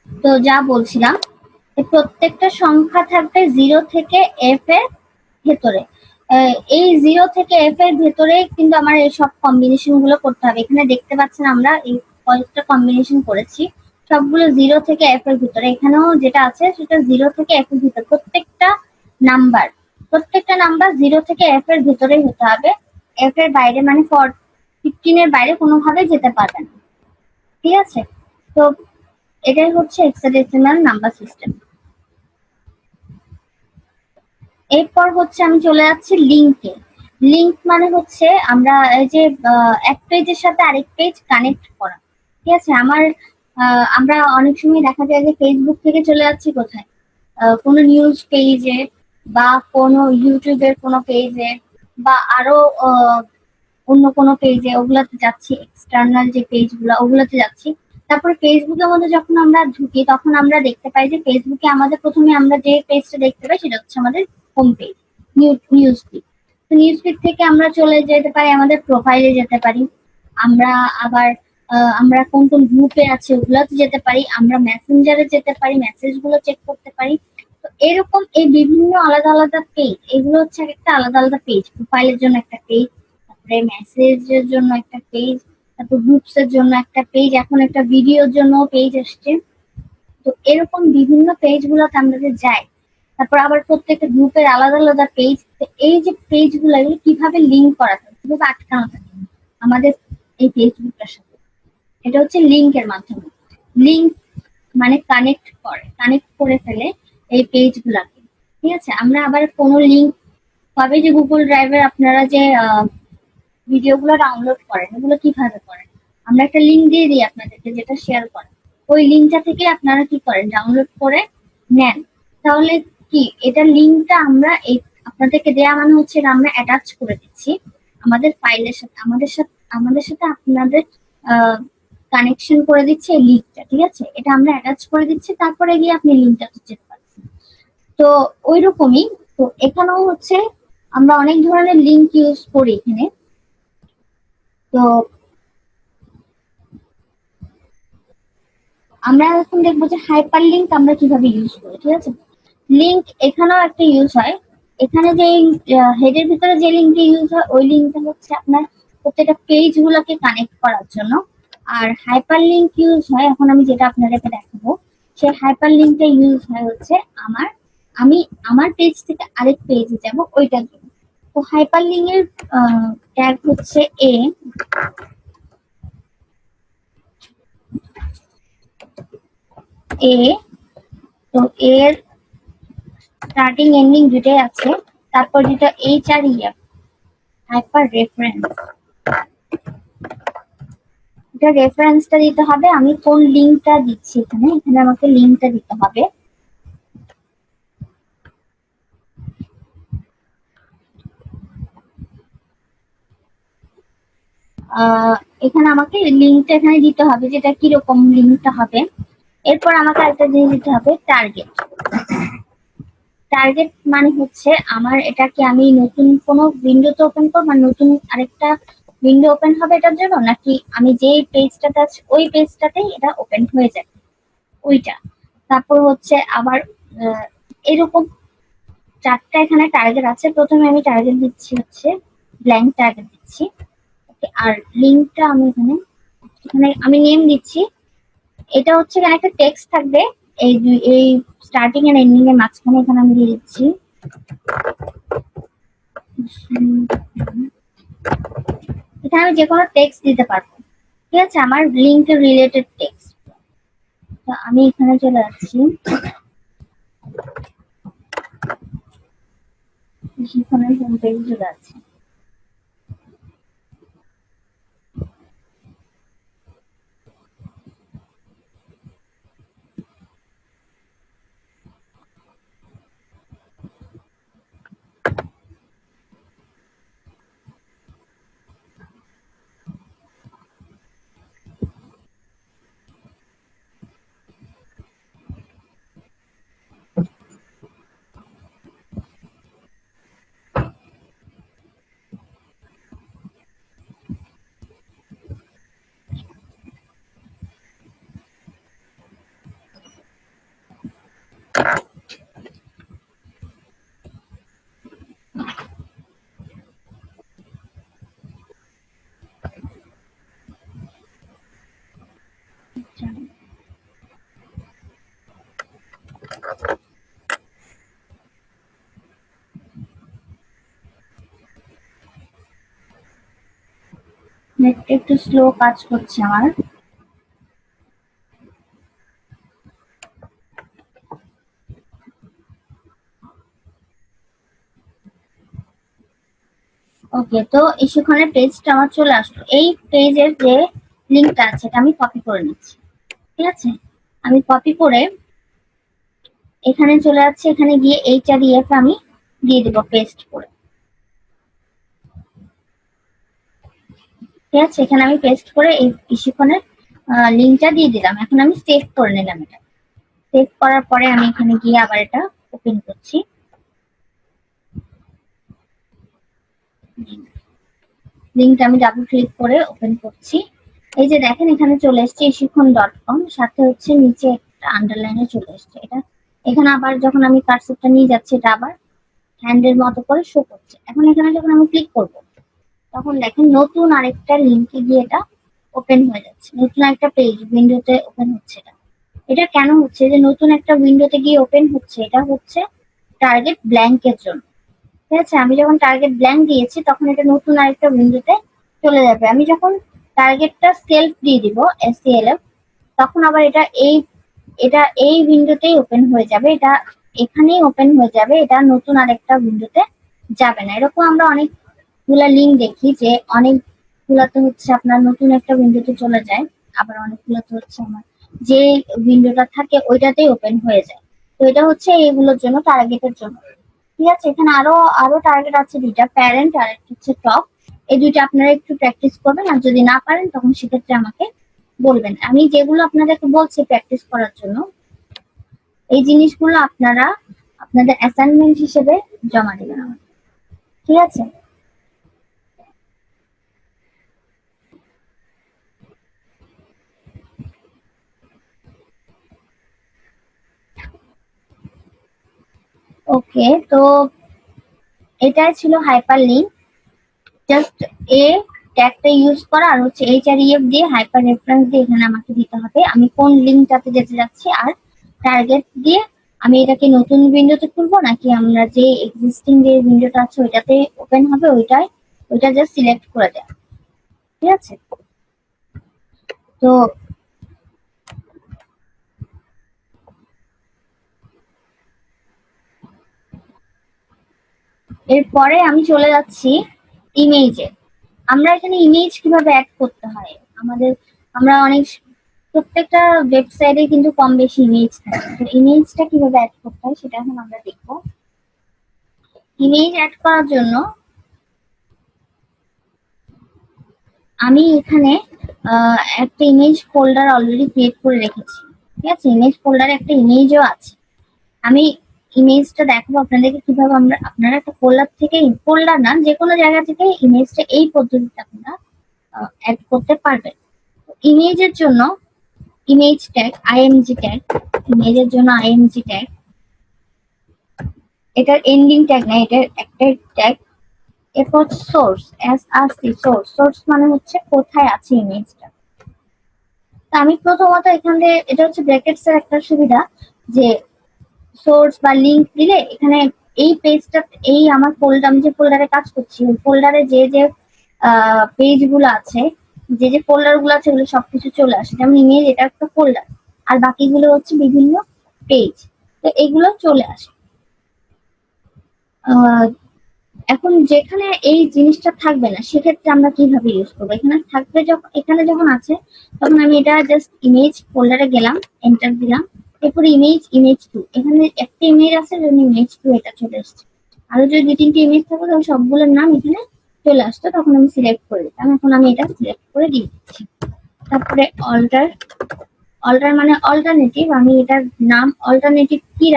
তো যা বলছিলাম, প্রত্যেকটা সংখ্যা থাকবে 0 থেকে f এর ভেতরে। এই 0 থেকে f এর ভেতরে কিন্তু আমার এই সব কম্বিনেশন গুলো করতে হবে। এখানে দেখতে পাচ্ছেন আমরা এই কয়েকটা কম্বিনেশন করেছি, সবগুলো 0 থেকে f এর ভিতরে। এখানেও যেটা আছে সেটা 0 থেকে f এর ভিতরে। নাম্বার প্রত্যেকটা নাম্বার 0 থেকে f এর ভিতরেই হতে হবে। f এর বাইরে মানে 15 এর বাইরে কোনোভাবে যেতে পারবে না। ঠিক আছে? তো এটাই হচ্ছে হেক্সাডেসিমাল নাম্বার সিস্টেম। এরপর হচ্ছে আমি চলে যাচ্ছি লিঙ্কে। লিঙ্ক মানে হচ্ছে আমরা এই যে এক পেজের সাথে আরেক পেজ কানেক্ট করা। ঠিক আছে? আমরা অনেক সময় দেখা যায় যে ফেসবুক থেকে চলে যাচ্ছি কোথায়, কোনো নিউজ পেজে বা কোনো ইউটিউবের কোনো পেজে বা আরো অন্য কোনো পেজে, ওগুলাতে যাচ্ছি, এক্সটার্নাল যে পেজগুলো ওগুলোতে যাচ্ছি। তারপরে ফেসবুকের মধ্যে যখন আমরা ঢুকি তখন আমরা দেখতে পাই যে ফেসবুকে আমাদের প্রথমে আমরা যে পেজটা দেখতে পাই সেটা হচ্ছে আমাদের হোম পেজ, নিউজ ফিড। তো নিউজ ফিড থেকে আমরা চলে যেতে পারি আমাদের প্রোফাইলে যেতে পারি। আমরা আবার আমরা কোন কোন গ্রুপে আছি ওগুলোতে যেতে পারি। আমরা মেসেঞ্জারে যেতে পারি, মেসেজ গুলো চেক করতে পারি। তো এরকম এই বিভিন্ন আলাদা আলাদা পেজ, এগুলো হচ্ছে একটা আলাদা আলাদা পেজ। প্রোফাইলের জন্য একটা পেজ, তারপরে মেসেজের জন্য একটা পেজ, তারপর গ্রুপস এর জন্য একটা পেজ, এখন একটা ভিডিওর জন্য পেজ আসছে। তো এরকম বিভিন্ন পেজ গুলোতে আমরা যে যাই, তারপর আবার প্রত্যেকটা গ্রুপের আলাদা আলাদা পেজ। তো এই যে পেজ গুলো এগুলো কিভাবে লিঙ্ক করা থাকে, কিভাবে আটকানো থাকে আমাদের এই ফেসবুকটার সাথে, এটা হচ্ছে লিঙ্কের মাধ্যমে। লিঙ্ক মানে কানেক্ট করে ফেলে এই পেজ গুলাকে। ঠিক আছে? আমরা আবার কোনো লিঙ্ক পাবে যে গুগল ড্রাইভের আপনারা যে ভিডিওগুলো ডাউনলোড করেন, এগুলো কিভাবে করেন? আমরা একটা লিঙ্ক দিয়ে দিই আপনাদেরকে যেটা শেয়ার করেন। ওই লিঙ্কটা থেকে আপনারা কি করেন, ডাউনলোড করে নেন। তাহলে কি এটা লিঙ্কটা আমরা এই আপনাদেরকে দেয়া মানে হচ্ছে এটা আমরা অ্যাটাচ করে দিচ্ছি আমাদের ফাইলের সাথে, আমাদের সাথে আপনাদের কানেকশন করে দিচ্ছে এই লিঙ্কটা। ঠিক আছে? এটা আমরা অ্যাটাচ করে দিচ্ছি, তারপরে গিয়ে আপনি লিঙ্কটাতে যেতে পারবেন। তো ওই রকমই তো এখানেও হচ্ছে আমরা অনেক ধরনের লিঙ্ক ইউজ করি এখানে। তো আমরা এখন দেখবো যে হাইপার লিঙ্ক আমরা কিভাবে ইউজ করি। ঠিক আছে? লিঙ্ক এখানেও একটা ইউজ হয়। এখানে যে হেডের ভিতরে যে লিঙ্কটা ইউজ হয় ওই লিঙ্কটা হচ্ছে আপনার প্রত্যেকটা পেজ গুলোকে কানেক্ট করার জন্য। আর হাইপার লিঙ্ক ইউজ হয়, এখন আমি যেটা আপনাদেরকে দেখাবো, সেই হাইপার লিঙ্কটা ইউজ হয় হচ্ছে আমার আমি আমার পেজ থেকে আরেক পেজে যাব ওইটার জন্য। তো হাইপার লিঙ্ক এর ট্যাগ হচ্ছে এ এ তো এর স্টার্টিং এন্ডিং দুটাই আছে। তারপর যেটা H R EF, hyper reference, এটা রেফারেন্সটা দিতে হবে। আমি কোন লিঙ্কটা দিচ্ছি এখানে, এখানে আমাকে লিঙ্কটা দিতে হবে। এখানে আমাকে লিঙ্কটা এখানে দিতে হবে, যেটা কিরকম লিঙ্কটা হবে। এরপর আমাকে একটা জিনিস দিতে হবে, টার্গেট। টার্গেট মানে হচ্ছে আমার এটাকে আমি নতুন কোনো উইন্ডোতে ওপেন করবো, মানে নতুন আরেকটা উইন্ডো ওপেন হবে এটার জন্য, নাকি আমি যে পেজটাতে আছে ওই পেজটাতেই এটা ওপেন হয়ে যাবে ওইটা। তারপর হচ্ছে আবার এরকম চারটা এখানে টার্গেট আছে। প্রথমে আমি টার্গেট দিচ্ছি হচ্ছে ব্ল্যাঙ্ক টার্গেট দিচ্ছি। আর লিঙ্কটা আমি এখানে এখানে আমি নেম দিচ্ছি। এটা হচ্ছে এখানে একটা টেক্সট থাকবে এই স্টার্টিং এন্ড এন্ডিং এর মাঝখানে, এখানে আমি দিয়ে দিচ্ছি এখানে আমি যে কোনো টেক্সট দিতে পারবো। ঠিক আছে? আমার লিঙ্ক রিলেটেড টেক্সট। তো আমি এখানে চলে যাচ্ছি, সেখানে হোম পেজ চলে যাচ্ছি। নেটটা একটু স্লো কাজ করছে আমার। ওকে, তো সেখানে পেজটা আমার চলে আসলো। এই পেজের যে লিঙ্কটা আছে এটা আমি কপি করে নিচ্ছি। ঠিক আছে, আমি কপি করে এখানে চলে যাচ্ছে, এখানে গিয়ে HREF আমি দিয়ে দেবো পেস্ট করে। ঠিক আছে, এখানে আমি পেস্ট করে এই ইস্যুকনের লিঙ্কটা দিয়ে দিলাম। এখন আমি সেভ করে নিলাম এটা। সেভ করার পরে আমি এখানে গিয়ে আবার এটা ওপেন করছি। লিঙ্কটা আমি ডাবল ক্লিক করে ওপেন করছি। এই যে দেখেন এখানে চলে এসছে ইস্যুখন.com, সাথে হচ্ছে নিচে একটা আন্ডারলাইনে চলে এসছে। এটা এখানে আবার যখন আমি কার্সরটা নিয়ে যাচ্ছি এটা আবার হ্যান্ডের মতো করে শো করছে। এখন এখানে যখন আমি ক্লিক করব তখন দেখেন নতুন আরেকটা লিঙ্কে গিয়ে এটা ওপেন হয়ে যাচ্ছে, নতুন একটা পেজ উইন্ডোতে ওপেন হচ্ছে। এটা এটা কেন হচ্ছে যে নতুন একটা উইন্ডোতে গিয়ে ওপেন হচ্ছে? এটা হচ্ছে টার্গেট ব্ল্যাঙ্কের জন্য। ঠিক আছে, আমি যখন টার্গেট ব্ল্যাঙ্ক দিয়েছি তখন এটা নতুন আরেকটা উইন্ডোতে চলে যাবে। আমি যখন টার্গেটটা সেলফ দিয়ে দিব SELF, তখন আবার এটা এই উইন্ডোতেই ওপেন হয়ে যাবে, এটা এখানেই ওপেন হয়ে যাবে, এটা নতুন আরেকটা উইন্ডোতে যাবে না। এরকম আমরা অনেকগুলা লিঙ্ক দেখি যে অনেকগুলাতে হচ্ছে আপনার নতুন একটা উইন্ডোতে চলে যায়, আবার অনেকগুলোতে হচ্ছে আমার যে উইন্ডোটা থাকে ওইটাতেই ওপেন হয়ে যায়। তো এটা হচ্ছে এইগুলোর জন্য, টার্গেটের জন্য। ঠিক আছে, এখানে আরো আরো টার্গেট আছে দুইটা, প্যারেন্ট আর একটা হচ্ছে টপ। এই দুইটা আপনারা একটু প্র্যাকটিস করবেন, আর যদি না পারেন তখন সেক্ষেত্রে আমাকে বলবেন। আমি যেগুলো আপনাদেরকে বলছি প্র্যাকটিস করার জন্য, এই জিনিসগুলো আপনারা আপনাদের অ্যাসাইনমেন্ট হিসেবে জমা দেবেন আমাকে। ঠিক আছে, ওকে। তো এটাই ছিল hyper link. Just a ট্যাগটা use করা আর হচ্ছে HREF দিয়ে হাইপার রেফারেন্স দিয়ে এখানে আমাকে দিতে হবে আমি কোন লিঙ্কটাতে যেতে যাচ্ছি, আর টার্গেট দিয়ে আমি এটাকে নতুন উইন্ডোতে খুলবো নাকি আমরা যে এক্সিস্টিং যে উইন্ডোটা আছে ওইটাতে ওপেন হবে, ওইটা জাস্ট সিলেক্ট করে দেয়। ঠিক আছে, তো এরপরে আমি চলে যাচ্ছি ইমেজে। আমরা এখানে ইমেজ কিভাবে অ্যাড করতে হয়, আমরা প্রত্যেকটা ওয়েবসাইটে কিন্তু কম বেশি ইমেজ থাকে। তো ইমেজটা কিভাবে অ্যাড করতে হয় সেটা এখন আমরা দেখবো। ইমেজ অ্যাড করার জন্য আমি এখানে একটা ইমেজ ফোল্ডার অলরেডি ক্রিয়েট করে রেখেছি। ঠিক আছে, ইমেজ ফোল্ডারে একটা ইমেজও আছে। আমি ইমেজটা দেখাবো আপনাদেরকে কিভাবে আপনারা একটা ফোল্ডার না, যে কোনো জায়গা থেকে ইমেজটা এই পদ্ধতিতে আপনারা অ্যাড করতে পারবেন। ইমেজের জন্য ইমেজ ট্যাগ, IMG ট্যাগ, ইমেজের জন্য IMG ট্যাগ, এটার এন্ডিং ট্যাগ না, এটার একটা ট্যাগ। এরপর সোর্স, SRC, সোর্স মানে হচ্ছে কোথায় আছে ইমেজটা। তা আমি প্রথমত এখান থেকে, এটা হচ্ছে ব্র্যাকেটস এর একটা সুবিধা যে সোর্স বা লিংক দিলে এখানে এই পেজটা, এই আমার ফোল্ডার, আমি যে ফোল্ডারে কাজ করছি ওই ফোল্ডারে যে যে পেজ গুলো আছে, যে যে ফোল্ডার গুলো আছে ওগুলো সবকিছু চলে আসে। যেমন ইমেজ এটা একটা ফোল্ডার, আর বাকিগুলো হচ্ছে বিভিন্ন পেজ, তো এগুলো চলে আসে। আহ, এখন যেখানে এই জিনিসটা থাকবে না সেক্ষেত্রে আমরা কিভাবে ইউজ করবো? এখানে থাকবে, যখন এখানে যখন আছে তখন আমি এটা জাস্ট ইমেজ ফোল্ডারে গেলাম, এন্টার দিলাম, এরপরে ইমেজ 2, এখানে একটা ইমেজ আছে জন্য ইমেজ 2 এটা চলে এসছে। আরো যদি 2-3টে ইমেজ থাকবে তখন সবগুলোর নাম এখানে চলে আসতো, তখন আমি সিলেক্ট করে দিতাম। এখন আমি এটা সিলেক্ট করে দিয়ে দিচ্ছি। তারপরে অল্টার মানে অল্টারনেটিভ, আমি এটার নাম অল্টারনেটিভ কি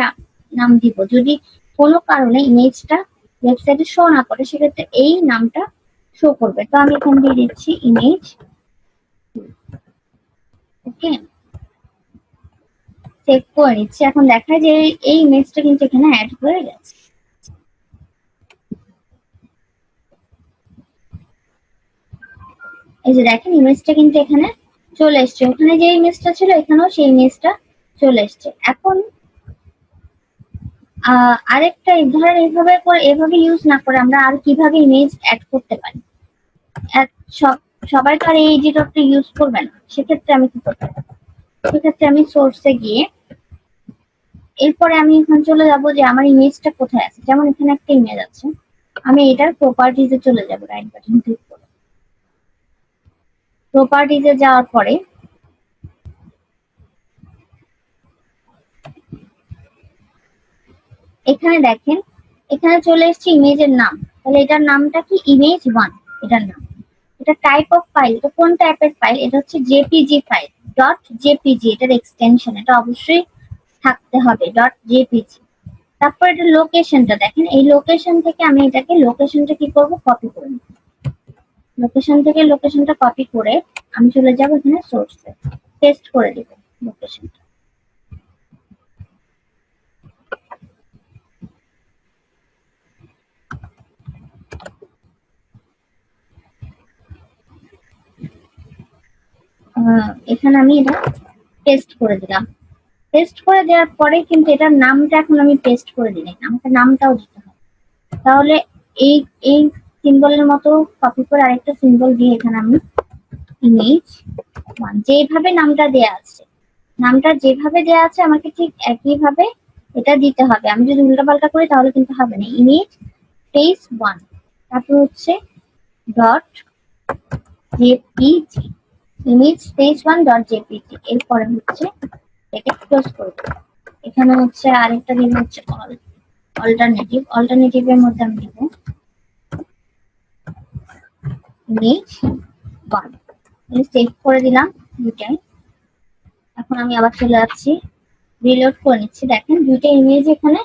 নাম দিব যদি কোনো কারণে ইমেজটা ওয়েবসাইটে শো না করে, সেক্ষেত্রে এই নামটা শো করবে। তো আমি এখানে দিয়ে দিচ্ছি ইমেজ। ওকে, সেভ করে নিচ্ছি। এখন দেখায় যে এই ইমেজটা কিন্তু এখানে অ্যাড হয়ে গেছে। এই যে দেখেন ইমেজটা কিন্তু এখানে চলে এসছে, ওখানে যে ইমেজটা ছিল এখানেও সেই ইমেজটা চলে এসছে। এখন আরেকটা ধরেন এভাবে ইউজ না করে আমরা আর কিভাবে ইমেজ অ্যাড করতে পারি। সবাই তো আর এই এডিটরটা ইউজ করবে না, সেক্ষেত্রে আমি কি করতে পারি, সেক্ষেত্রে আমি সোর্সে গিয়ে এরপরে আমি এখানে চলে যাব যে আমার ইমেজটা কোথায় আছে। যেমন এখানে একটা ইমেজ আছে, আমি এটার প্রপার্টিজে চলে যাব, রাইট বাটন ক্লিক করে প্রপার্টিজে যাওয়ার পরে এখানে দেখেন এখানে চলে এসেছে ইমেজের নাম। তাহলে এটার নামটা কি, ইমেজ 1 এটার নাম। এটা টাইপ অফ ফাইল, এটা কোন টাইপের ফাইল, এটা হচ্ছে জেপিজি ফাইল, ডট জেপিজি এটার এক্সটেনশন, এটা অবশ্যই থাকতে হবে ডট জেপিজি। তারপর এটা লোকেশনটা দেখেন, এই লোকেশন থেকে আমি এটাকে লোকেশনটা কি করব, কপি করে নেব। লোকেশন থেকে লোকেশনটা কপি করে আমি চলে যাব এখানে সোর্সে, পেস্ট করে দেব লোকেশনটা। এখানে আমি এটা পেস্ট করে দিলাম। পেস্ট করে দেওয়ার পরে কিন্তু এটার নামটা এখন আমি পেস্ট করে দিই, আমাকে নামটাও দিতে হবে। তাহলে এই এই সিম্বলের মতো কপি করে আরেকটা সিম্বল দিয়ে এখানে আমি ইমেজ 1 যেভাবে নামটা দেয়া আছে, নামটা যেভাবে দেয়া আছে আমাকে ঠিক একইভাবে এটা দিতে হবে। আমি যদি উল্টাপাল্টা করি তাহলে কিন্তু হবে না। ইমেজ ফেস 1, তারপর হচ্ছে dot JPG, image face 1 dot JPG. এরপরে হচ্ছে এটাকে ক্লোজ করব। এখানে হচ্ছে আরেকটা দিব হচ্ছে অল্টারনেটিভের মধ্যে আমি দিব ইমেজ 1, সেভ করে দিলাম দুটাই। এখন আমি আবার চলে যাচ্ছি, রিলোড করে নিচ্ছি। দেখেন দুইটা ইমেজ এখানে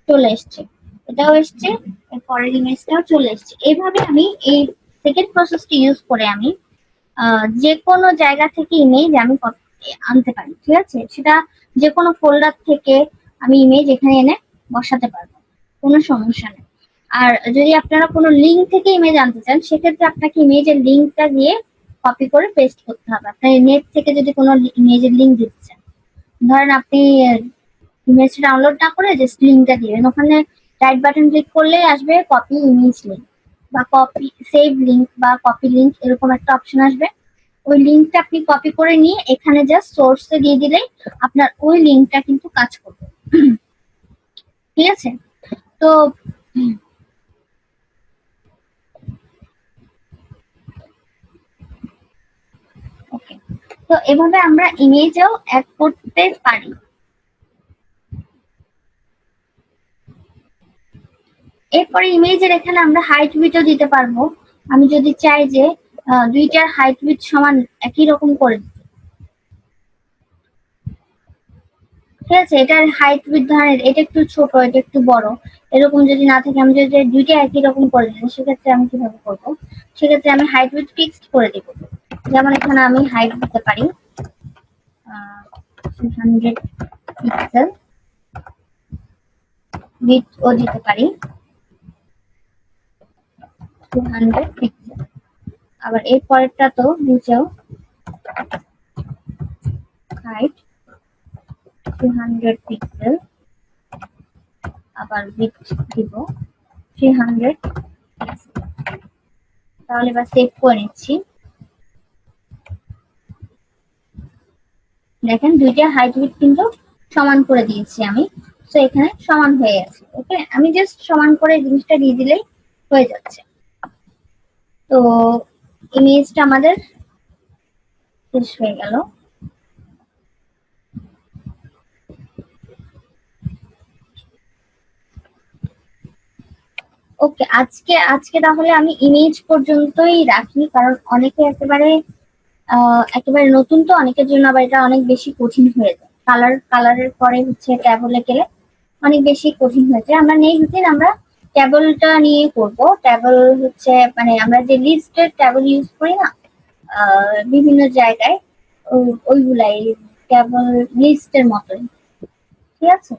চলে এসছে, এটাও এসছে, এর পরের ইমেজটাও চলে এসছে। এইভাবে আমি এই সেকেন্ড প্রসেসটি ইউজ করে আমি যে কোনো জায়গা থেকে ইমেজ আমি আনতে পারি, ঠিক আছে? সেটা যে কোনো ফোল্ডার থেকে আমি ইমেজ এখানে এনে বসাতে পারবো, কোনো সমস্যা নেই। আর যদি আপনারা কোনো লিঙ্ক থেকে ইমেজ আনতে চান, সেক্ষেত্রে আপনাকে ইমেজের লিঙ্কটা দিয়ে কপি করে পেস্ট করতে হবে। আপনার নেট থেকে যদি কোনো ইমেজের লিঙ্ক দিতে চান, ধরেন আপনি ইমেজটা ডাউনলোড না করে জাস্ট লিঙ্কটা দিবেন, ওখানে রাইট বাটন ক্লিক করলেই আসবে কপি ইমেজ লিঙ্ক বা কপি সেভ লিঙ্ক বা কপি লিঙ্ক, এরকম একটা অপশন আসবে। ওই লিঙ্কটা আপনি কপি করে নিয়ে এখানে জাস্ট সোর্সে দিয়ে দিলেই আপনার ওই লিঙ্কটা কিন্তু কাজ করবে, ঠিক আছে? তো ওকে, তো এভাবে আমরা ইমেজও অ্যাড করতে পারি। এরপরে ইমেজের এখানে আমরা হাইট উইডথও দিতে পারবো। আমি যদি চাই যে দুইটার হাইট উইডথ সমান একই রকম করে দিতে, ঠিক আছে? এটার হাইট উইডথ ধরেন এটা একটু ছোট এটা একটু বড়, এরকম যদি না থাকে, আমি যদি দুইটা একই রকম করে দিই সেক্ষেত্রে আমি কিভাবে করবো, সেক্ষেত্রে আমি হাইট উইডথ ফিক্সড করে দিব। যেমন এখানে আমি হাইট দিতে পারি 200 পিক্সেল, উইডথ ও দিতে পারি 200 পিক্সেল। আবার এর পরেরটা তো নিচেও হাইট 200 পিক্সেল, আবার উইডথ দিব 300 পিক্সেল। তাহলে এবার সেভ করে নিচ্ছি। দেখেন দুইটা হাইট উইডথ কিন্তু সমান করে দিয়েছি আমি, তো এখানে সমান হয়ে গেছে। ওকে, আমি জাস্ট সমান করে জিনিসটা দিয়ে দিলেই হয়ে যাচ্ছে। তো ইমেজটা আমাদের শেষ হয়ে গেল। ওকে, আজকে আজকে তাহলে আমি ইমেজ পর্যন্তই রাখি, কারণ অনেকে একেবারে নতুন, তো অনেকের জন্য আবার এটা অনেক বেশি কঠিন হয়ে যায়। কালারের পরে হচ্ছে ট্যাবলে গেলে অনেক বেশি কঠিন হয়ে যায়। আমরা নেক্সট দিন আমরা ট্যাবলটা নিয়ে করব। ট্যাবল হচ্ছে মানে আমরা যে লিস্টের ট্যাবল ইউজ করি না বিভিন্ন জায়গায়, ওইগুলাই ট্যাবল লিস্টের মতোই, ঠিক আছে?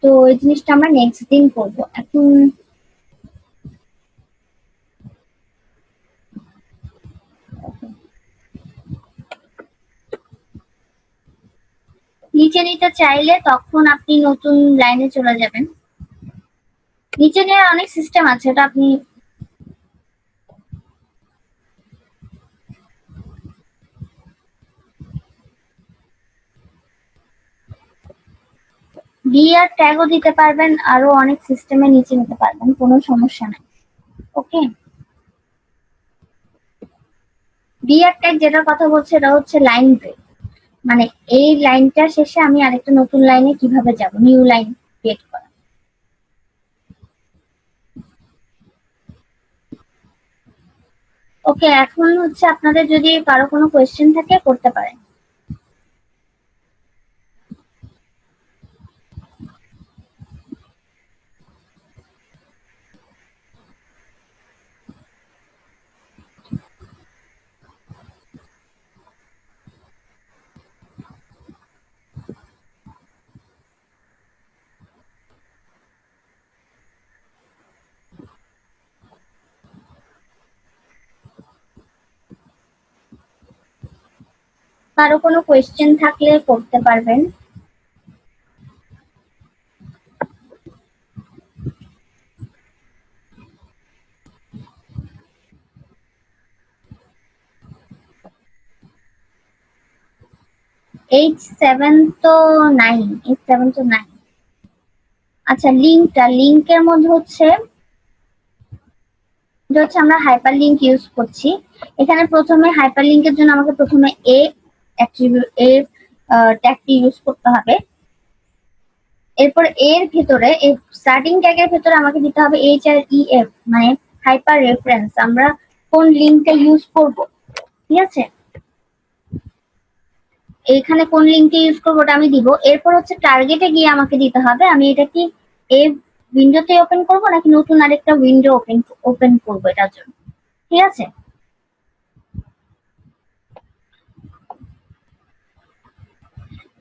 তো এই জিনিসটা আমরা নেক্সট দিন করব। এখন নিচে নিতে চাইলে তখন আপনি নতুন লাইনে চলে যাবেন। নিচে নেওয়ার অনেক সিস্টেম আছে, ওটা আপনি বিআর ট্যাগও দিতে পারবেন, আরো অনেক সিস্টেমে নিচে নিতে পারবেন, কোনো সমস্যা নাই। ওকে, বিআর ট্যাগ যেটার কথা বলছে এটা হচ্ছে লাইন ব্রেক, মানে এই লাইনটা শেষে আমি আরেকটা নতুন লাইনে কিভাবে যাব, নিউ লাইন ক্রিয়েট করা। ওকে, এখন হচ্ছে আপনাদের যদি কারো কোনো কোয়েশ্চেন থাকে করতে পারেন। কারো কোনো কোয়েশ্চেন থাকলে করতে পারবেন। H7 তো নাই, H7 তো নাই। আচ্ছা, লিঙ্কের মধ্যে হচ্ছে আমরা হাইপার লিঙ্ক ইউজ করছি। এখানে প্রথমে হাইপার লিঙ্কের জন্য আমাকে প্রথমে এ ট্যাগটি ইউজ করতে হবে। এরপর এর ভিতরে এই স্টার্টিং ট্যাগের ভিতরে আমাকে দিতে হবে HREF, মানে হাইপার রেফারেন্স, আমরা কোন লিঙ্কটা ইউজ করব। ঠিক আছে, এখানে কোন লিঙ্কটা ইউজ করবো ওটা আমি দিব। এরপর হচ্ছে টার্গেটে গিয়ে আমাকে দিতে হবে আমি এটা কি এই উইন্ডোতে ওপেন করব নাকি নতুন আরেকটা উইন্ডো ওপেন করবো এটার জন্য। ঠিক আছে,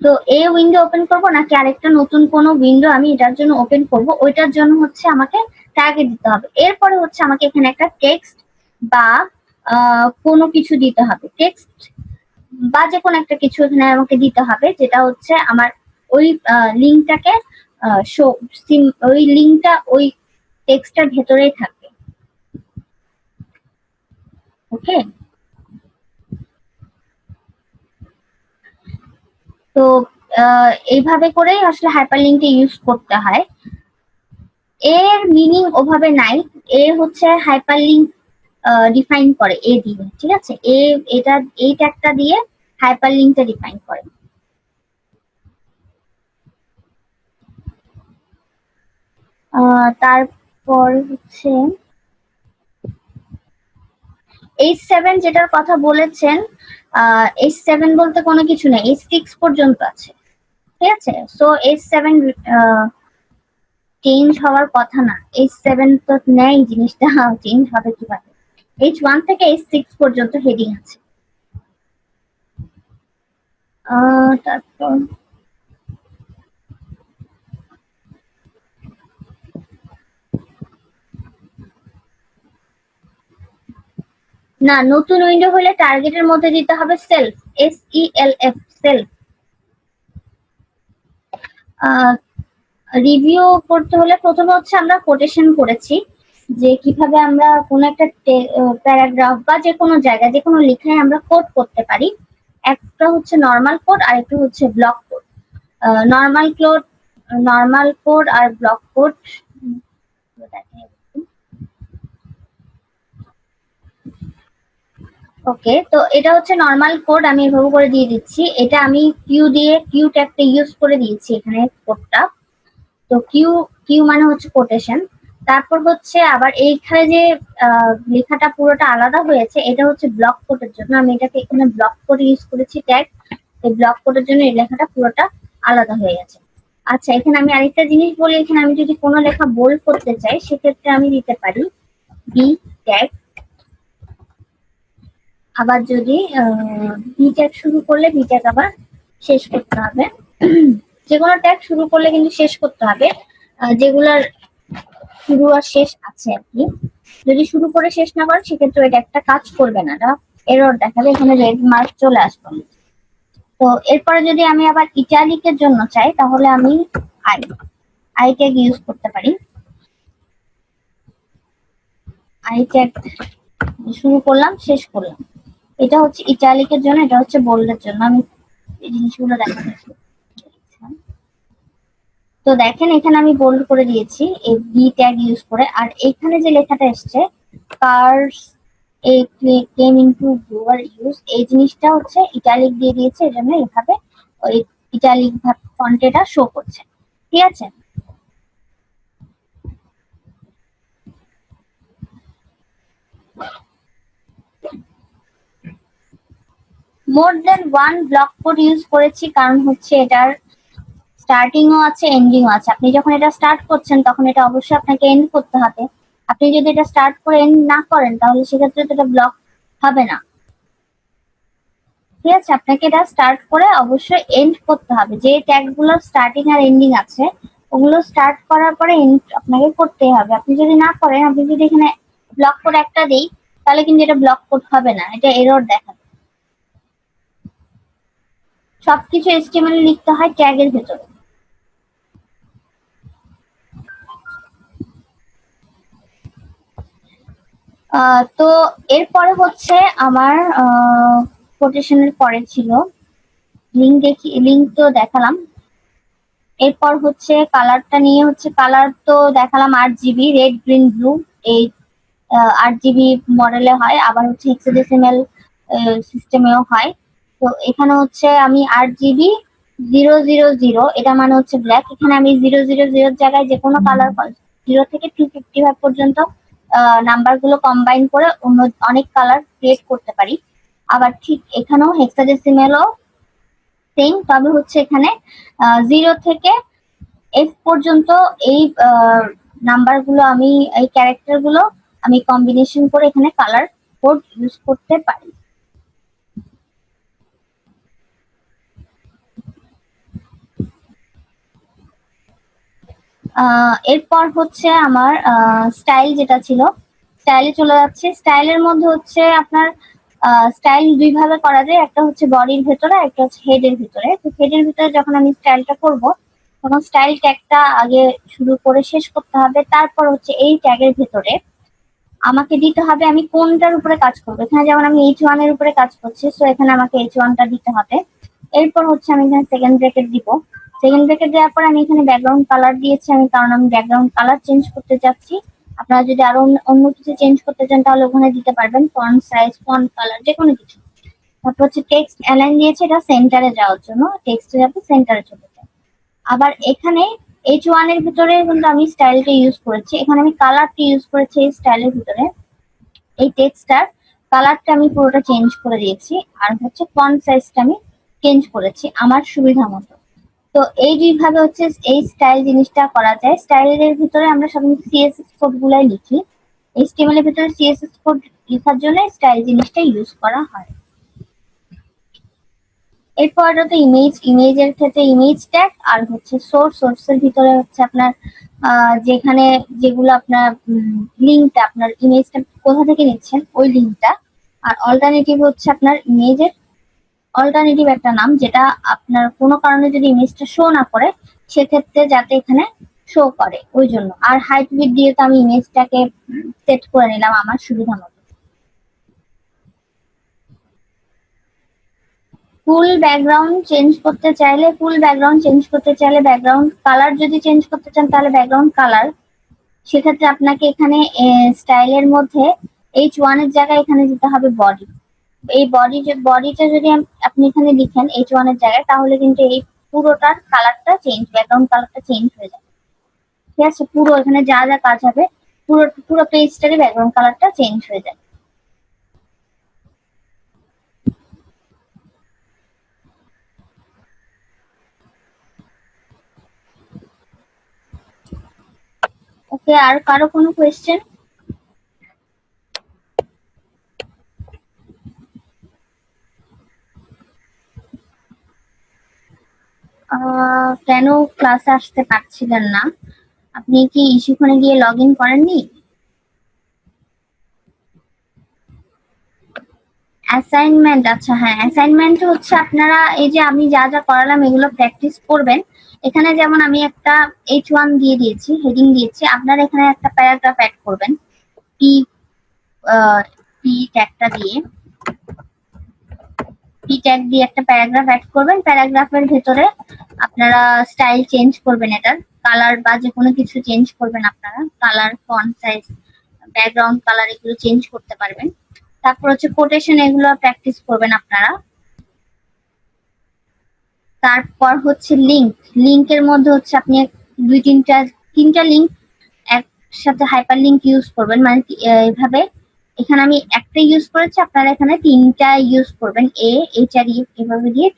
তো এই উইন্ডো ওপেন করব নাকি আরেকটা নতুন কোনো উইন্ডো আমি এটার জন্য ওপেন করব, ওইটার জন্য হচ্ছে আমাকে টার্গেট দিতে হবে। এরপরে হচ্ছে আমাকে এখানে একটা টেক্সট বা কোনো কিছু দিতে হবে, টেক্সট বা যে কোনো একটা কিছু এখানে আমাকে দিতে হবে, যেটা হচ্ছে আমার ওই লিঙ্কটাকে ওই লিঙ্কটা ওই টেক্সটের ভেতরেই থাকবে। ওকে, তো এইভাবে করেই আসলে হাইপার লিঙ্কটা ইউজ করতে হয়। এর মিনিং ওভাবে নাই, এ হচ্ছে হাইপার লিঙ্ক ডিফাইন করে এ দিয়ে। ঠিক আছে, এটা এই ট্যাগটা দিয়ে হাইপার লিঙ্কটা ডিফাইন করে। তারপর হচ্ছে H7 যেটার কথা বলেছেন, H7 বলতে কোনো কিছু নেই, H6 পর্যন্ত আছে। ঠিক আছে, সো H7 চেঞ্জ হওয়ার কথা না, H7 তো নেই, জিনিসটা চেঞ্জ হবে কিভাবে। H1 থেকে H6 পর্যন্ত হেডিং আছে। তারপর না, নতুন উইন্ডো হলে টার্গেটের মধ্যে দিতে হবে সেলফ, SELF, সেলফ। রিভিউ করতে হলে প্রথমে হচ্ছে আমরা কোটেশন করেছি যে কিভাবে আমরা কোনো একটা প্যারাগ্রাফ বা যে কোনো জায়গায় যে কোনো লেখায় আমরা কোড করতে পারি। একটা হচ্ছে নর্মাল কোড আর একটা হচ্ছে ব্লক কোড। নর্মাল কোড আর ব্লক কোড ওকে, তো এটা হচ্ছে নর্মাল কোড, আমি এভাবে করে দিয়ে দিচ্ছি। এটা আমি কিউ ট্যাগটা ইউজ করে দিয়েছি এখানে কোডটা। তো কিউ মানে হচ্ছে কোটেশন। তারপর হচ্ছে আবার এইখানে যে লেখাটা পুরোটা আলাদা হয়েছে এটা হচ্ছে ব্লক কোডের জন্য, আমি এটাকে এখানে ব্লক কোড ইউজ করেছি ট্যাগ। এই ব্লক কোডের জন্য এই লেখাটা পুরোটা আলাদা হয়ে গেছে। আচ্ছা, এখানে আমি আরেকটা জিনিস বলি, এখানে আমি যদি কোনো লেখা বোল্ড করতে চাই সেক্ষেত্রে আমি দিতে পারি বি ট্যাগ। আবার যদি বি ট্যাগ শুরু করলে বি ট্যাগ আবার শেষ করতে হবে। যে কোনো ট্যাগ শুরু করলে কিন্তু শেষ করতে হবে, যেগুলার শুরু আর শেষ আছে আর কি। যদি শুরু করে শেষ না করে সেক্ষেত্রে এটা একটা কাজ করবে না, এটা এরর দেখাবে, এখানে রেড মার্ক চলে আসবে। তো এরপরে যদি আমি আবার ইটালিকের জন্য চাই তাহলে আমি আই ট্যাগ ইউজ করতে পারি। আই ট্যাগ শুরু করলাম শেষ করলাম, এটা হচ্ছে ইটালিকের জন্য, এটা হচ্ছে বোল্ডের জন্য। আমি এই জিনিসগুলো দেখাচ্ছি। তো দেখেন এখানে আমি বোল্ড করে দিয়েছি এই বি ট্যাগ ইউজ করে, আর এখানে যে লেখাটা এসছে curse a came into your use, এই জিনিসটা হচ্ছে ইটালিক দিয়ে দিয়েছে, এজন্য এইভাবে ওই ইটালিক ফন্টে এটা শো করছে। ঠিক আছে, মোর দেন ওয়ান ব্লক কোড ইউজ করেছি, কারণ হচ্ছে এটার স্টার্টিংও আছে এন্ডিংও আছে। আপনি যখন এটা স্টার্ট করছেন তখন এটা অবশ্যই আপনাকে এন্ড করতে হবে। আপনি যদি এটা স্টার্ট করে এন্ড না করেন তাহলে সেক্ষেত্রে তো এটা ব্লক হবে না। ঠিক আছে, আপনাকে এটা স্টার্ট করে অবশ্যই এন্ড করতে হবে। যে ট্যাগ গুলো স্টার্টিং আর এন্ডিং আছে ওগুলো স্টার্ট করার পরে এন্ড আপনাকে করতেই হবে। আপনি যদি না করেন, আপনি যদি এখানে ব্লক কোড একটা দিই তাহলে কিন্তু এটা ব্লক কোড হবে না, এটা এরর দেখাবে। সবকিছু HTML লিখতে হয় ট্যাগের ভেতরে। তো এরপরে হচ্ছে আমার কোটেশনের পরে ছিল লিঙ্ক তো দেখালাম। এরপর হচ্ছে কালারটা নিয়ে হচ্ছে কালার তো দেখালাম 8 GB রেড গ্রিন ব্লু, এই 8 GB মডেলে হয়, আবার হচ্ছে হেক্সাডেসিমাল সিস্টেমেও হয়। তো এখানে হচ্ছে আমি 8 GB 000, এটা মানে হচ্ছে ব্ল্যাক। এখানে আমি 000 জায়গায় যে কোনো কালার 0 থেকে 255 পর্যন্ত নাম্বার গুলো কম্বাইন করে অন্য অনেক কালার ক্রিয়েট করতে পারি। আবার ঠিক এখানেও হেক্সাডেসিমালও সেম, তবে হচ্ছে এখানে 0 থেকে F পর্যন্ত এই নাম্বার গুলো আমি এই ক্যারেক্টার গুলো আমি কম্বিনেশন করে এখানে কালার কোড ইউজ করতে পারি। এরপর হচ্ছে আমার স্টাইল যেটা ছিল, স্টাইলে চলে যাচ্ছে। স্টাইলের মধ্যে হচ্ছে আপনার স্টাইল দুই ভাবে করা যায়, একটা হচ্ছে বডির ভেতরে, একটা হচ্ছে হেডের ভিতরে। তো হেডের ভিতরে যখন আমি স্টাইলটা করব তখন স্টাইল ট্যাগটা আগে শুরু করে শেষ করতে হবে, তারপর হচ্ছে এই ট্যাগের ভেতরে আমাকে দিতে হবে আমি কোনটার উপরে কাজ করবো। এখানে যেমন আমি H1 এর উপরে কাজ করছি, সো এখানে আমাকে H1টা দিতে হবে। এরপর হচ্ছে আমি এখানে সেকেন্ড ব্র্যাকেট দিব। সেকেন্ড ব্র্যাকেট দেওয়ার পর আমি এখানে ব্যাকগ্রাউন্ড কালার দিয়েছি আমি, কারণ আমি ব্যাকগ্রাউন্ড কালার চেঞ্জ করতে চাচ্ছি। আপনারা যদি আরো অন্য কিছু চেঞ্জ করতে চান তাহলে ওখানে দিতে পারবেন, ফন্ট সাইজ, ফন্ট কালার, যে কোনো কিছু। তারপর হচ্ছে টেক্সট অ্যালাইন দিয়েছে, এটা সেন্টারে যাওয়ার জন্য, টেক্সটে যাতে সেন্টারে চলে যায়। আবার এখানে H1 এর ভিতরে কিন্তু আমি স্টাইলটা ইউজ করেছি, এখানে আমি কালারটা ইউজ করেছি এই স্টাইলের ভিতরে। এই টেক্সটার কালারটা আমি পুরোটা চেঞ্জ করে দিয়েছি, আর হচ্ছে ফন্ট সাইজটা আমি চেঞ্জ করেছি আমার সুবিধা মতো। তো এই দুইভাবে হচ্ছে এই স্টাইল জিনিসটা করা যায়। স্টাইলের ভিতরে আমরা সাধারণত CSS কোড গুলাই লিখি, HTML এর ভিতরে CSS কোড লেখার জন্য স্টাইল জিনিসটা ইউজ করা হয়। এরপর তো ইমেজের ক্ষেত্রে ইমেজ ট্যাগ, আর হচ্ছে সোর্সের ভিতরে হচ্ছে আপনার যেখানে যেগুলো আপনার লিঙ্কটা, আপনার ইমেজটা কোথা থেকে নিচ্ছেন ওই লিঙ্কটা। আর অল্টারনেটিভ হচ্ছে আপনার ইমেজের অল্টারনেটিভ একটা নাম, যেটা আপনার কোনো কারণে যদি ইমেজটা শো না করে সেক্ষেত্রে যাতে এখানে শো করে ওই জন্য। আর হাইট উইডথ দিয়ে তো আমি ইমেজটাকে সেট করে নিলাম আমার সুবিধা মতো। ফুল ব্যাকগ্রাউন্ড চেঞ্জ করতে চাইলে ব্যাকগ্রাউন্ড কালার যদি চেঞ্জ করতে চান তাহলে ব্যাকগ্রাউন্ড কালার, সেক্ষেত্রে আপনাকে এখানে স্টাইলের মধ্যে H1 এর জায়গায় এখানে দিতে হবে বডি। এই বডিটা যদি আপনি এখানে লিখেন H1 এর জায়গায়, তাহলে কিন্তু এই পুরোটার কালারটা ব্যাকগ্রাউন্ড কালারটা চেঞ্জ হয়ে যাবে। ঠিক আছে, পুরো এখানে যা যা কাজ হবে পুরো পেজটারই ব্যাকগ্রাউন্ড কালারটা চেঞ্জ হয়ে যাবে। ওকে, আর কারো কোনো কোয়েশ্চেন? কেন ক্লাসে আসতে পারছিলেন না? আপনি কি ইস্যুখানে গিয়ে লগ ইন করেননি? অ্যাসাইনমেন্ট, আচ্ছা হ্যাঁ, অ্যাসাইনমেন্ট হচ্ছে আপনারা এই যে আমি যা যা করালাম এগুলো প্র্যাকটিস করবেন। এখানে যেমন আমি একটা H1 দিয়ে দিয়েছি, হেডিং দিয়েছি, আপনারা এখানে একটা প্যারাগ্রাফ অ্যাড করবেন। পি পি ট্যাগটা দিয়ে একটা প্যারাগ্রাফ অ্যাড করবেন। প্যারাগ্রাফের ভেতরে আপনারা স্টাইল চেঞ্জ করবেন এটার। কালার বা যে কোনো কিছু চেঞ্জ করবেন আপনারা, colour, font size, background colour এগুলো চেঞ্জ করতে পারবেন। তারপর হচ্ছে কোটেশন, এগুলো প্র্যাকটিস করবেন আপনারা। তারপর হচ্ছে লিঙ্ক, লিঙ্কের মধ্যে হচ্ছে আপনি তিনটা লিঙ্ক একসাথে হাইপার লিঙ্ক ইউজ করবেন, মানে এইভাবে এখানে আমি একটা ইউজ করেছি, আপনারা এখানে তিনটা ইউজ করবেন, এইচ আর এভাবে দিয়ে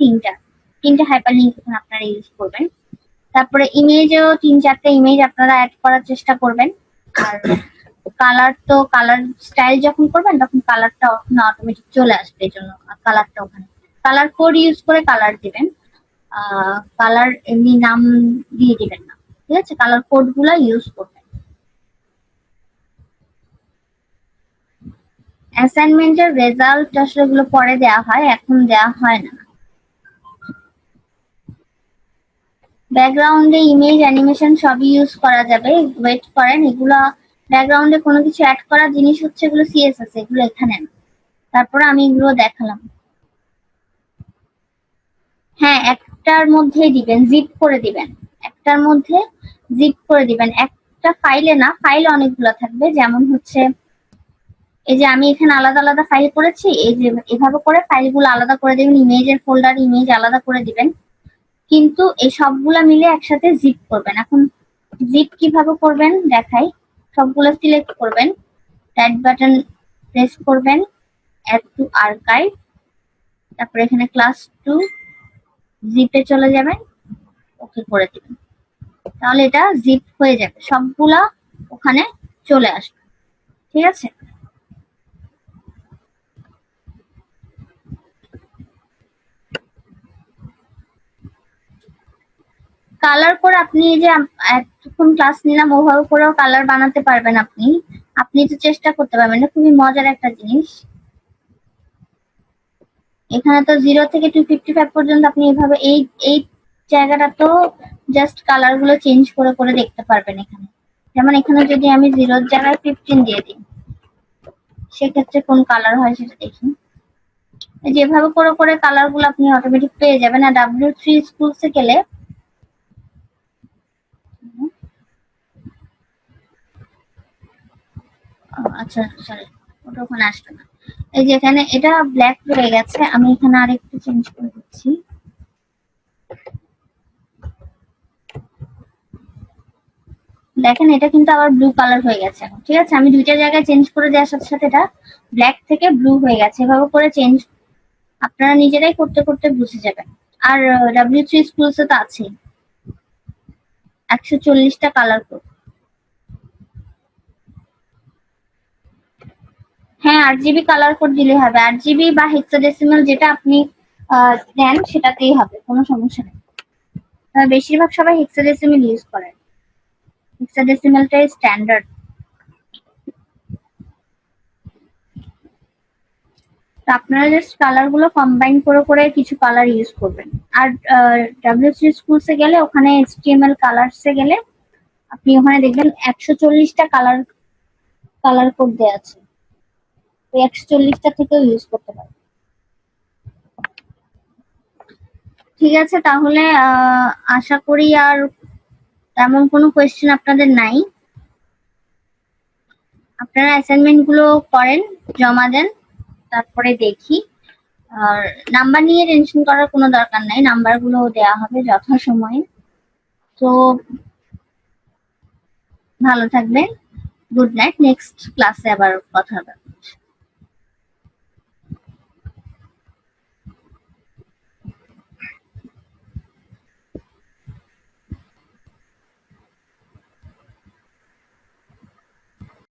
তিনটা হাইপার লিঙ্ক এখানে আপনারা ইউজ করবেন। তারপরে ইমেজেও 3-4টা ইমেজ আপনারা অ্যাড করার চেষ্টা করবেন। আর কালার স্টাইল যখন করবেন তখন কালারটা ওখানে অটোমেটিক চলে আসবে, এই জন্য কালারটা ওখানে কালার কোড ইউজ করে কালার দিবেন। কালার এমনি নাম দিয়ে দিবেন না, ঠিক আছে? কালার কোড গুলা ইউজ করবেন। অ্যাসাইনমেন্টের রেজাল্ট আসলে এগুলো পরে দেওয়া হয়, এখন দেওয়া হয় না। ব্যাকগ্রাউন্ডে ইমেজ, অ্যানিমেশন সবই ইউজ করা যাবে। ওয়েট করেন, এগুলা ব্যাকগ্রাউন্ডে কোনো কিছু অ্যাড করা জিনিস হচ্ছে এগুলো সিএসএস, এগুলো এখানে না। তারপরে আমি এগুলো দেখালাম। হ্যাঁ, একটার মধ্যেই দিবেন, জিপ করে দিবেন, একটার মধ্যে জিপ করে দিবেন। একটা ফাইলে না, ফাইলে অনেকগুলো থাকবে, যেমন হচ্ছে এই যে আমি এখানে আলাদা আলাদা ফাইল করেছি, এই যে এভাবে করে ফাইলগুলো আলাদা করে দিবেন, ইমেজের ফোল্ডার ইমেজ আলাদা করে দিবেন, কিন্তু এই সবগুলা মিলে একসাথে জিপ করবেন। এখন জিপ কিভাবে করবেন দেখাই। সবগুলো সিলেক্ট করবেন, রাইট বাটন প্রেস করবেন, অ্যাড টু আর্কাইভ, তারপরে এখানে ক্লাস 2 জিপে চলে যাবেন, ওকে করে দিবেন, তাহলে এটা জিপ হয়ে যাবে, সবগুলা ওখানে চলে আসবে, ঠিক আছে? কালার করে আপনি এই যে এতক্ষণ ক্লাস নিলাম ওভাবে করেও কালার বানাতে পারবেন আপনি। আপনি তো চেষ্টা করতে পারবেন, এটা খুবই মজার একটা জিনিস। এখানে তো 0 থেকে 255 পর্যন্ত আপনি এভাবে এই জায়গাটা তো জাস্ট কালার গুলো চেঞ্জ করে করে দেখতে পারবেন এখানে। যেমন এখানে যদি আমি 0 জায়গায় 15 দিয়ে দিই, সেক্ষেত্রে কোন কালার হয় সেটা দেখি। যেভাবে করে করে কালার গুলো আপনি অটোমেটিক পেয়ে যাবেন। আর W3 স্কুলসে গেলে আচ্ছা সরি, ওটা ওখানে আসবে না। এই যে এখানে এটা ব্ল্যাক হয়ে গেছে, আমি এখানে আরেকটু চেঞ্জ করে দিচ্ছি। দেখেন এটা কিন্তু আবার ব্লু কালার হয়ে গেছে এখন, ঠিক আছে? আমি দুইটা জায়গায় চেঞ্জ করে দেওয়ার সাথে সাথে এটা ব্ল্যাক থেকে ব্লু হয়ে গেছে। এভাবে করে চেঞ্জ আপনারা নিজেরাই করতে করতে বুঝে যাবেন। আর W3 স্কুলসে তো আছে 140টা কালার কোড। হ্যাঁ, 8 GB কালার কোড দিলে হবে, 8 GB বা হেক্সাডেসিমাল যেটা আপনি দেন সেটাতেই হবে, কোনো সমস্যা নেই। বেশিরভাগ সবাই হেক্সাডেসিমাল ইউজ করে, হেক্সাডেসিমালটাই স্ট্যান্ডার্ড। তো আপনারা জাস্ট কালার গুলো কম্বাইন করে করে কিছু কালার ইউজ করবেন। আর W3 স্কুলসে গেলে ওখানে HTML কালারসে গেলে আপনি ওখানে দেখবেন 140টা কালার কোড দেওয়া আছে, ওই 140টা থেকেও ইউজ করতে পারবেন। ঠিক আছে, তাহলে আশা করি আর তেমন কোনো কোয়েশ্চেন আপনাদের নাই। আপনারা অ্যাসাইনমেন্ট গুলো করেন, জমা দেন, তারপরে দেখি। আর নাম্বার নিয়ে টেনশন করার কোনো দরকার নাই, নাম্বার গুলো দেওয়া হবে যথাসময়ে। তো ভালো থাকবেন, গুড নাইট, নেক্সট ক্লাসে আবার কথা হবে।